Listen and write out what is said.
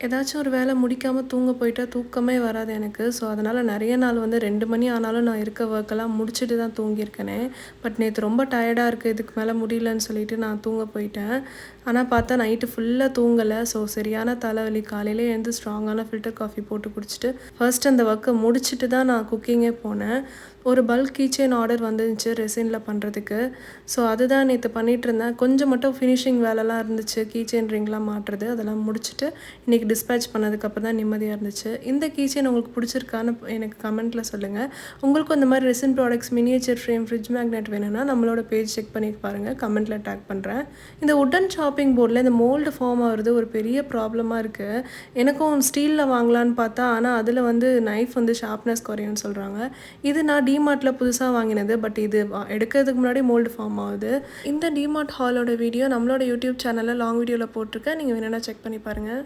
ஏதாச்சும் ஒரு வேலை முடிக்காம தூங்க போயிட்டா தூக்கமே வராது எனக்கு. ஸோ, அதனால நெறைய நாள் வந்து 2 மணி ஆனாலும் நான் இருக்க ஒர்க்கெல்லாம் முடிச்சுட்டு தான் தூங்கியிருக்கேனே. பட் நேத்து ரொம்ப டயர்டா இருக்கு. இதுக்கு மேல முடியலன்னு சொல்லிட்டு நான் தூங்க போயிட்டேன். ஆனா பார்த்தா நைட்டு ஃபுல்லா தூங்கல. ஸோ, சரியான தலைவலி. காலையில எழுந்து ஸ்ட்ராங்கான ஃபில்டர் காஃபி போட்டு குடிச்சுட்டு, ஃபர்ஸ்ட் அந்த ஒர்க்க முடிச்சுட்டு தான் நான் குக்கிங்கே போனேன். ஒரு பல்க் கீ செயின் ஆர்டர் வந்துருந்துச்சு ரெசின்ல பண்றதுக்கு. ஸோ, அதுதான் நேத்து பண்ணிட்டுருந்தேன். கொஞ்சம் மட்டும் ஃபினிஷிங் வேலைலாம் இருந்துச்சு. கீ செயின் ரிங்லாம் மாட்டுறது. அதெல்லாம் முடிச்சுட்டு இன்றைக்கி டிஸ்பேட்ச் பண்ணதுக்கப்புறம் தான் நிம்மதியாக இருந்துச்சு. இந்த கீ செயின் உங்களுக்கு பிடிச்சிருக்கான்னு எனக்கு கமெண்ட்டில் சொல்லுங்கள். உங்களுக்கும் இந்த மாதிரி resin products, miniature frame, fridge magnet வேணும்னா நம்மளோட பேஜ் செக் பண்ணி பாருங்கள். கமெண்ட்டில் டேக் பண்ணுறேன். இந்த வுட்டன் சாப்பிங் போர்டில் இந்த மோல்டு ஃபார்ம் ஆகுறது ஒரு பெரிய ப்ராப்ளமாக இருக்குது. எனக்கும் ஸ்டீலில் வாங்கலான்னு பார்த்தா, ஆனால் அதில் வந்து நைஃப் வந்து ஷார்ப்னஸ் குறையும்னு சொல்கிறாங்க. இது நான் டிமார்ட்டில் புதுசாக வாங்கினது. பட் இது எடுக்கிறதுக்கு முன்னாடி மோல்டு ஃபார்ம் ஆகுது. இந்த டிமார்ட் ஹாலோட வீடியோ நம்மளோட யூடியூப் சேனலில் லாங் வீடியோவில் போட்டிருக்கேன். நீங்கள் வேணும்னா செக் பண்ணி பாருங்கள்.